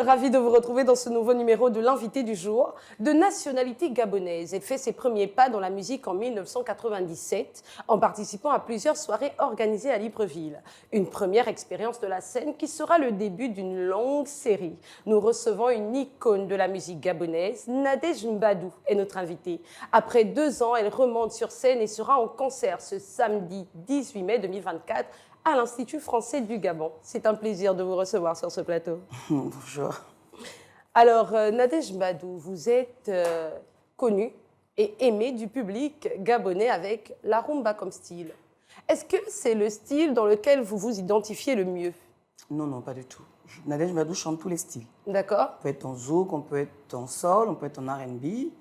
Ravi de vous retrouver dans ce nouveau numéro de l'invité du jour. De nationalité gabonaise, elle fait ses premiers pas dans la musique en 1997 en participant à plusieurs soirées organisées à Libreville. Une première expérience de la scène qui sera le début d'une longue série. Nous recevons une icône de la musique gabonaise, Nadège Mbadou est notre invitée. Après 2 ans, elle remonte sur scène et sera en concert ce samedi 18 mai 2024 à l'Institut français du Gabon. C'est un plaisir de vous recevoir sur ce plateau. Bonjour. Alors, Nadège Mbadou, vous êtes connue et aimée du public gabonais avec la rumba comme style. Est-ce que c'est le style dans lequel vous vous identifiez le mieux? Non, non, pas du tout. Nadège Mbadou chante tous les styles. D'accord. On peut être en zouk, on peut être en soul, on peut être en R&B.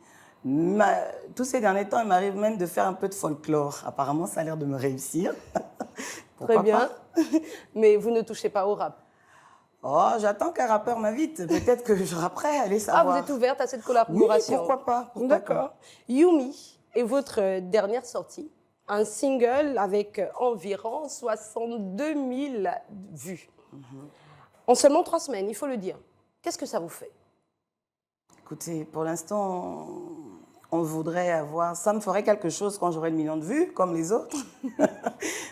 Tous ces derniers temps, il m'arrive même de faire un peu de folklore. Apparemment, ça a l'air de me réussir. Très bien. Mais vous ne touchez pas au rap? Oh, j'attends qu'un rappeur m'invite. Peut-être que je rapperai, allez savoir. Ah, vous êtes ouverte à cette collaboration? Oui, pourquoi pas. D'accord. Yumi est votre dernière sortie. Un single avec environ 62 000 vues. En seulement 3 semaines, il faut le dire. Qu'est-ce que ça vous fait? Écoutez, pour l'instant, on voudrait avoir... Ça me ferait quelque chose quand j'aurai le million de vues, comme les autres.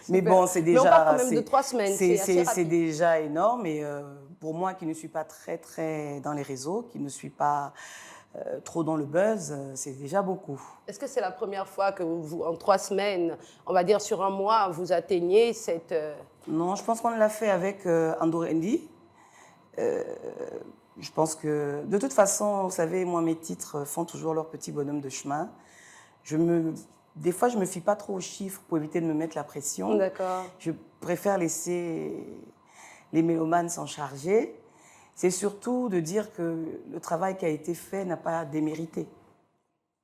Mais bon, c'est déjà... Mais on parle quand même de 3 semaines, c'est déjà énorme. Et pour moi, qui ne suis pas très dans les réseaux, qui ne suis pas trop dans le buzz, c'est déjà beaucoup. Est-ce que c'est la première fois que vous, en 3 semaines, on va dire sur un mois, vous atteignez cette... Non, je pense qu'on l'a fait avec Andor Andy. Je pense que, de toute façon, vous savez, moi, mes titres font toujours leur petit bonhomme de chemin. Des fois, je ne me fie pas trop aux chiffres pour éviter de me mettre la pression. D'accord. Je préfère laisser les mélomanes s'en charger. C'est surtout de dire que le travail qui a été fait n'a pas démérité.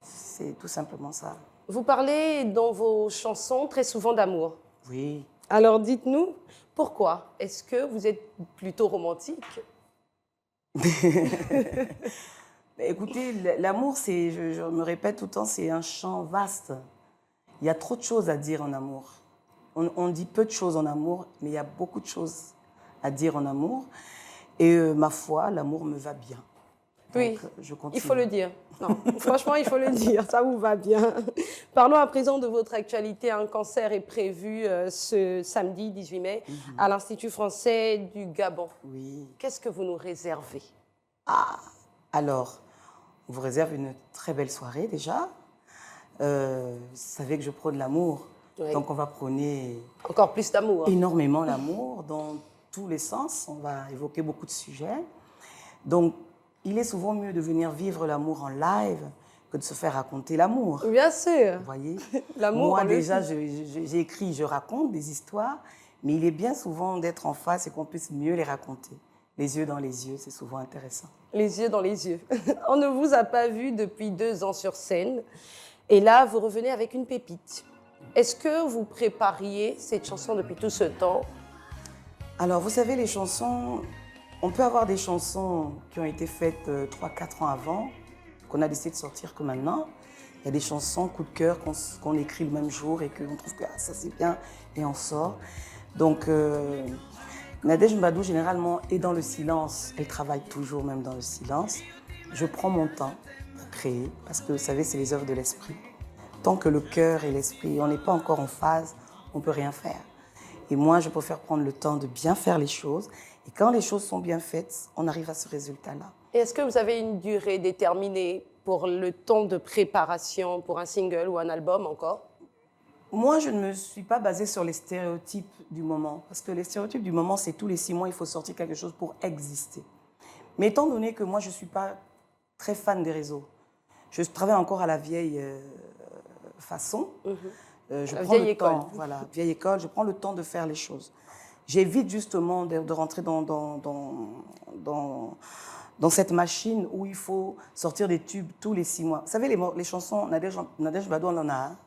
C'est tout simplement ça. Vous parlez dans vos chansons très souvent d'amour. Oui. Alors dites-nous, pourquoi? Est-ce que vous êtes plutôt romantique? Écoutez, l'amour, je me répète tout le temps, c'est un champ vaste. Il y a trop de choses à dire en amour. On dit peu de choses en amour, mais il y a beaucoup de choses à dire en amour. Et ma foi, l'amour me va bien. Oui, donc, je continue. Il faut le dire. Non, franchement, il faut le dire, ça vous va bien. Parlons à présent de votre actualité. Un concert est prévu ce samedi 18 mai à l'Institut français du Gabon. Oui. Qu'est-ce que vous nous réservez? Alors, on vous réserve une très belle soirée déjà. Vous savez que je prône l'amour, Oui. donc on va prôner Encore plus d'amour. énormément l'amour dans tous les sens. On va évoquer beaucoup de sujets. Donc, il est souvent mieux de venir vivre l'amour en live que de se faire raconter l'amour. Bien sûr. Vous voyez? L'amour, Moi, on le déjà, vit. j'ai écrit, je raconte des histoires, mais il est bien souvent d'être en face et qu'on puisse mieux les raconter. Les yeux dans les yeux, c'est souvent intéressant. Les yeux dans les yeux. On ne vous a pas vu depuis 2 ans sur scène. Et là, vous revenez avec une pépite. Est-ce que vous prépariez cette chanson depuis tout ce temps? Alors, vous savez, les chansons, on peut avoir des chansons qui ont été faites 3-4 ans avant, qu'on a décidé de sortir que maintenant. Il y a des chansons coup de cœur qu'on écrit le même jour et qu'on trouve que ça c'est bien et on sort. Donc, Nadège Mbadou, généralement, est dans le silence. Elle travaille toujours même dans le silence. Je prends mon temps pour créer, parce que vous savez, c'est les œuvres de l'esprit. Tant que le cœur et l'esprit, on n'est pas encore en phase, on ne peut rien faire. Et moi, je préfère prendre le temps de bien faire les choses. Et quand les choses sont bien faites, on arrive à ce résultat-là. Et est-ce que vous avez une durée déterminée pour le temps de préparation pour un single ou un album encore? Moi, je ne me suis pas basée sur les stéréotypes du moment. Parce que les stéréotypes du moment, c'est tous les 6 mois, il faut sortir quelque chose pour exister. Mais étant donné que moi, je ne suis pas très fan des réseaux, je travaille encore à la vieille façon. Je prends le temps, voilà, vieille école, je prends le temps de faire les choses. J'évite justement de rentrer dans cette machine où il faut sortir des tubes tous les 6 mois. Vous savez, les chansons, Nadège Mbadou, on en a, hein.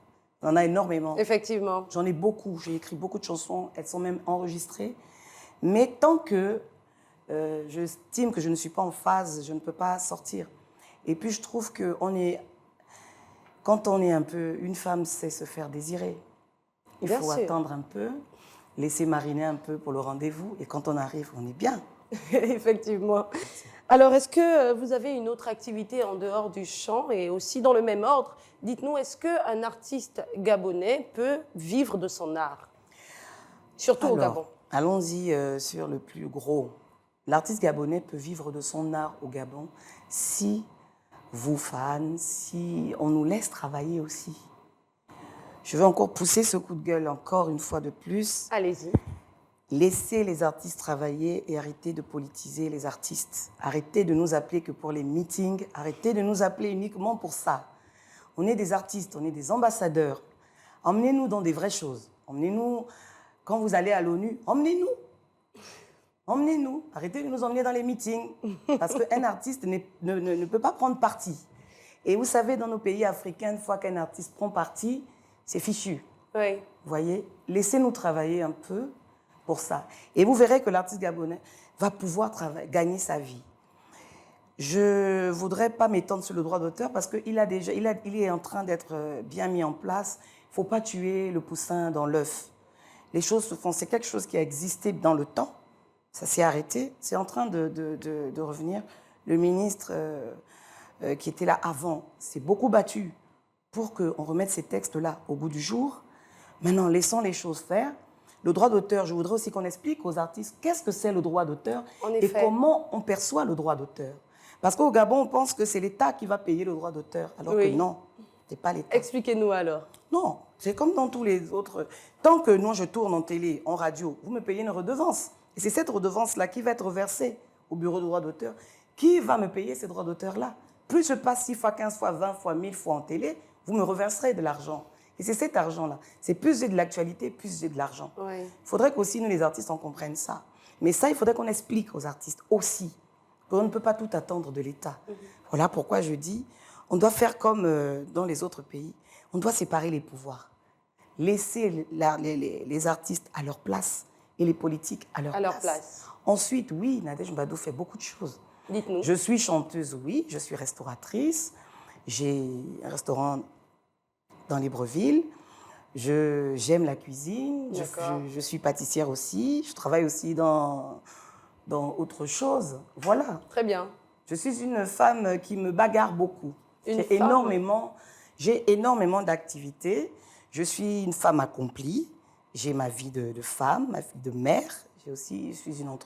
On en a énormément. Effectivement. J'en ai beaucoup, j'ai écrit beaucoup de chansons, elles sont même enregistrées. Mais tant que j'estime que je ne suis pas en phase, je ne peux pas sortir. Et puis je trouve que quand on est un peu, une femme sait se faire désirer. Il faut attendre un peu, laisser mariner un peu pour le rendez-vous. Et quand on arrive, on est bien. Effectivement. Alors, est-ce que vous avez une autre activité en dehors du chant et aussi dans le même ordre? Dites-nous, est-ce qu'un artiste gabonais peut vivre de son art? Surtout au Gabon. Allons-y sur le plus gros. L'artiste gabonais peut vivre de son art au Gabon si vous, fans, si on nous laisse travailler aussi. Je vais encore pousser ce coup de gueule encore une fois de plus. Allez-y. Laissez les artistes travailler et arrêtez de politiser les artistes. Arrêtez de nous appeler que pour les meetings. Arrêtez de nous appeler uniquement pour ça. On est des artistes, on est des ambassadeurs. Emmenez-nous dans des vraies choses. Emmenez-nous, quand vous allez à l'ONU, emmenez-nous. Emmenez-nous. Arrêtez de nous emmener dans les meetings. Parce qu'un artiste ne peut pas prendre parti. Et vous savez, dans nos pays africains, une fois qu'un artiste prend parti, c'est fichu. Oui. Vous voyez, laissez-nous travailler un peu pour ça. Et vous verrez que l'artiste gabonais va pouvoir gagner sa vie. Je ne voudrais pas m'étendre sur le droit d'auteur parce qu'il est en train d'être bien mis en place. Il ne faut pas tuer le poussin dans l'œuf. Les choses se font. C'est quelque chose qui a existé dans le temps. Ça s'est arrêté. C'est en train de revenir. Le ministre qui était là avant s'est beaucoup battu pour qu'on remette ces textes-là au goût du jour. Maintenant, laissons les choses faire. Le droit d'auteur, je voudrais aussi qu'on explique aux artistes qu'est-ce que c'est le droit d'auteur et comment on perçoit le droit d'auteur. Parce qu'au Gabon, on pense que c'est l'État qui va payer le droit d'auteur, alors que non, ce n'est pas l'État. Expliquez-nous alors. Non, c'est comme dans tous les autres. Tant que moi, je tourne en télé, en radio, vous me payez une redevance. Et c'est cette redevance-là qui va être versée au bureau de droit d'auteur. Qui va me payer ces droits d'auteur-là? Plus je passe 6 fois, 15 fois, 20 fois, 1000 fois en télé, vous me reverserez de l'argent. Et c'est cet argent-là. C'est plus j'ai de l'actualité, plus j'ai de l'argent. Il faudrait qu'aussi nous, les artistes, on comprenne ça. Mais ça, il faudrait qu'on explique aux artistes aussi qu'on ne peut pas tout attendre de l'État. Voilà pourquoi je dis, on doit faire comme dans les autres pays. On doit séparer les pouvoirs. Laisser les artistes à leur place et les politiques à leur place. Ensuite, oui, Nadège Mbadou fait beaucoup de choses. Dites-nous. Je suis chanteuse, oui. Je suis restauratrice. J'ai un restaurant dans Libreville. J'aime la cuisine. Je suis pâtissière aussi. Je travaille aussi dans autre chose. Voilà. Très bien. Je suis une femme qui me bagarre beaucoup. J'ai énormément d'activités. Je suis une femme accomplie. J'ai ma vie de femme, ma vie de mère. Je suis une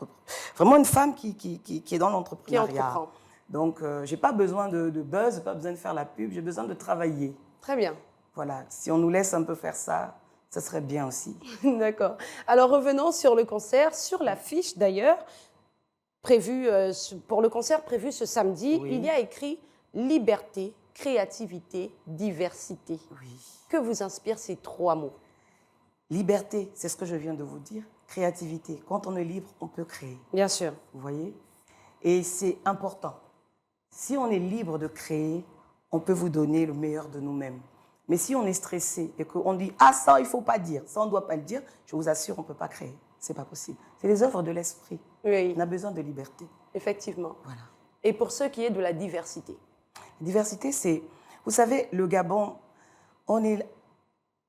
vraiment une femme qui est dans l'entrepreneuriat. Donc, je n'ai pas besoin de buzz, pas besoin de faire la pub. J'ai besoin de travailler. Très bien. Voilà. Si on nous laisse un peu faire ça, ça serait bien aussi. D'accord. Alors, revenons sur le concert, sur l'affiche d'ailleurs. Pour le concert prévu ce samedi, il y a écrit « Liberté, créativité, diversité ». Que vous inspirent ces 3 mots? Liberté, c'est ce que je viens de vous dire. Créativité, quand on est libre, on peut créer. Bien sûr. Vous voyez? Et c'est important. Si on est libre de créer, on peut vous donner le meilleur de nous-mêmes. Mais si on est stressé et qu'on dit « Ah, ça, il ne faut pas dire, ça, on ne doit pas le dire », je vous assure, on ne peut pas créer. Ce n'est pas possible. C'est les œuvres de l'esprit. Oui. On a besoin de liberté. Effectivement. Voilà. Et pour ce qui est de la diversité? La diversité, c'est... Vous savez, le Gabon, on est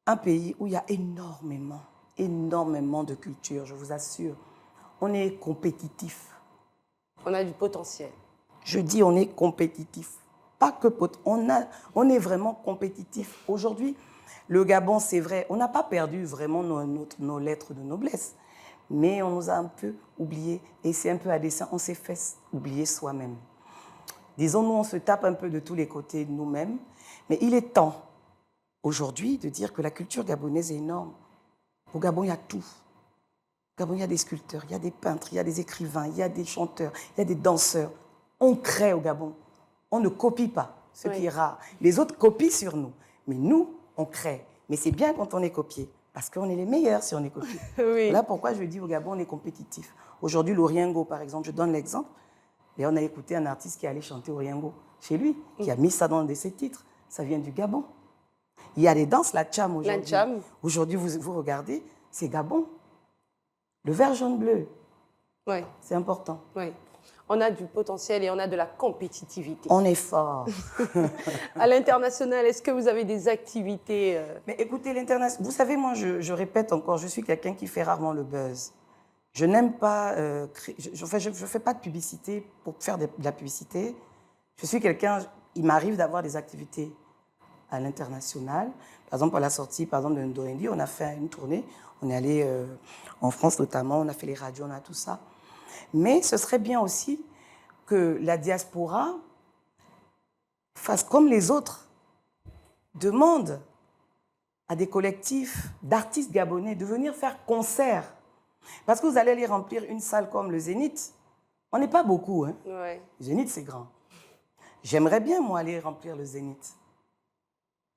un pays où il y a énormément de culture, je vous assure. On est compétitif. On a du potentiel. Je dis on est compétitif. Pas que on est vraiment compétitif. Aujourd'hui, le Gabon, c'est vrai, on n'a pas perdu vraiment nos lettres de noblesse. Mais on nous a un peu oubliés. Et c'est un peu à dessein, on s'est fait oublier soi-même. Disons, nous, on se tape un peu de tous les côtés de nous-mêmes. Mais il est temps, aujourd'hui, de dire que la culture gabonaise est énorme. Au Gabon, il y a tout. Au Gabon, il y a des sculpteurs, il y a des peintres, il y a des écrivains, il y a des chanteurs, il y a des danseurs. On crée au Gabon. On ne copie pas, ce qui est rare. Les autres copient sur nous. Mais nous, on crée. Mais c'est bien quand on est copié. Parce qu'on est les meilleurs si on est copié. Voilà pourquoi je dis au Gabon, on est compétitif. Aujourd'hui, l'Oriengo, par exemple, je donne l'exemple. Et on a écouté un artiste qui allait chanter Oriengo chez lui, qui a mis ça dans un de ses titres. Ça vient du Gabon. Il y a des danses, la tcham aujourd'hui. La tcham. Aujourd'hui, vous regardez, c'est Gabon. Le vert, jaune, bleu. Oui. C'est important. Oui. On a du potentiel et on a de la compétitivité. On est fort. À l'international, est-ce que vous avez des activités Mais écoutez, l'international, vous savez, moi, je répète encore, je suis quelqu'un qui fait rarement le buzz. Je n'aime pas... je fais pas de publicité pour faire de la publicité. Je suis quelqu'un... Il m'arrive d'avoir des activités à l'international. Par exemple, à la sortie de Ndorendi, on a fait une tournée. On est allé en France notamment, on a fait les radios, on a tout ça. Mais ce serait bien aussi que la diaspora fasse comme les autres, demande à des collectifs d'artistes gabonais de venir faire concert. Parce que vous allez aller remplir une salle comme le Zénith. On n'est pas beaucoup, hein. Ouais. Le Zénith, c'est grand. J'aimerais bien, moi, aller remplir le Zénith.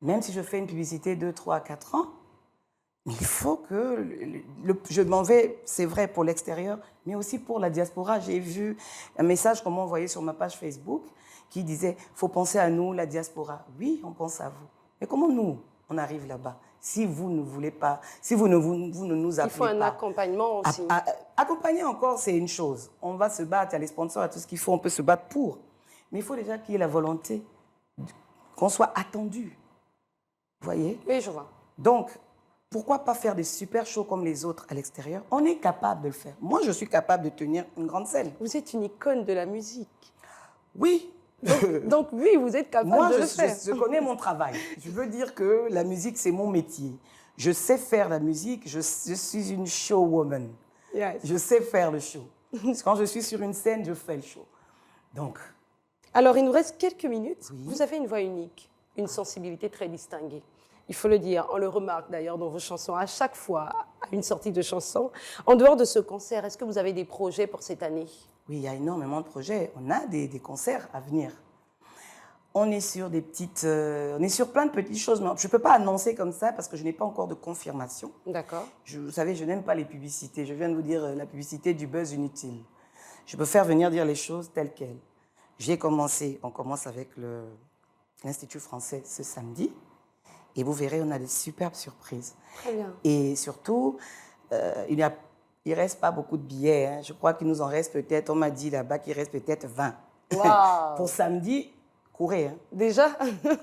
Même si je fais une publicité 2, 3, 4 ans, il faut que... je m'en vais, c'est vrai, pour l'extérieur, mais aussi pour la diaspora. J'ai vu un message qu'on m'a envoyé sur ma page Facebook qui disait « faut penser à nous, la diaspora ». Oui, on pense à vous. Mais comment nous, on arrive là-bas si vous ne voulez pas, si vous ne nous appelez pas? Il faut un accompagnement aussi. Accompagner encore, c'est une chose. On va se battre, il y a les sponsors, il y a tout ce qu'il faut, on peut se battre pour. Mais il faut déjà qu'il y ait la volonté, qu'on soit attendu. Vous voyez? Oui, je vois. Donc, pourquoi pas faire des super shows comme les autres à l'extérieur? On est capable de le faire. Moi, je suis capable de tenir une grande scène. Vous êtes une icône de la musique. Oui. Donc oui, vous êtes capable de le faire. Moi, je connais mon travail. Je veux dire que la musique, c'est mon métier. Je sais faire la musique. Je suis une showwoman. Yes. Je sais faire le show. Quand je suis sur une scène, je fais le show. Donc... Alors, il nous reste quelques minutes. Oui. Vous avez une voix unique, une sensibilité très distinguée. Il faut le dire, on le remarque d'ailleurs dans vos chansons, à chaque fois, à une sortie de chanson. En dehors de ce concert, est-ce que vous avez des projets pour cette année? Oui, il y a énormément de projets. On a des concerts à venir. On est sur on est sur plein de petites choses. Mais je ne peux pas annoncer comme ça parce que je n'ai pas encore de confirmation. D'accord. Vous savez, je n'aime pas les publicités. Je viens de vous dire la publicité du buzz inutile. Je peux faire venir dire les choses telles quelles. On commence avec l'Institut français ce samedi. Et vous verrez, on a des superbes surprises. Très bien. Et surtout, il reste pas beaucoup de billets. Hein. Je crois qu'il nous en reste peut-être, on m'a dit là-bas qu'il reste peut-être 20. Wow. Pour samedi, courez. Hein. Déjà?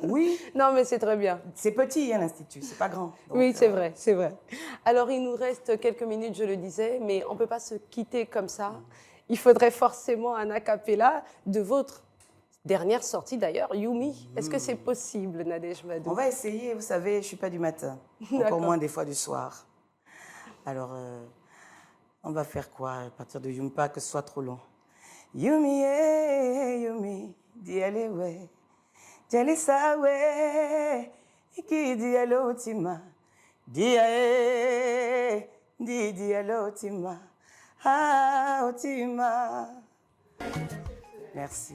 Oui. Non, mais c'est très bien. C'est petit, hein, l'Institut, c'est pas grand. Donc, oui, c'est vrai, c'est vrai. Alors, il nous reste quelques minutes, je le disais, mais on ne peut pas se quitter comme ça. Il faudrait forcément un a cappella de votre dernière sortie d'ailleurs, Yumi. Est-ce que c'est possible, Nadège Madou? On va essayer, vous savez, je ne suis pas du matin, encore moins des fois du soir. Alors, on va faire quoi à partir de Yumi, pas que ce soit trop long. Yumi, Yumi, diale we, diale sa we, iki diale otima, diale, diale otima, ah otima. Merci.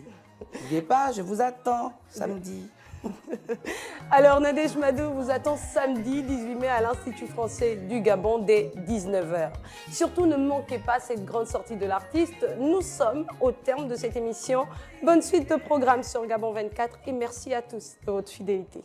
N'oubliez pas, je vous attends samedi. Alors, Nadège Madou vous attend samedi 18 mai à l'Institut français du Gabon dès 19h. Surtout, ne manquez pas cette grande sortie de l'artiste. Nous sommes au terme de cette émission. Bonne suite de programme sur Gabon 24 et merci à tous de votre fidélité.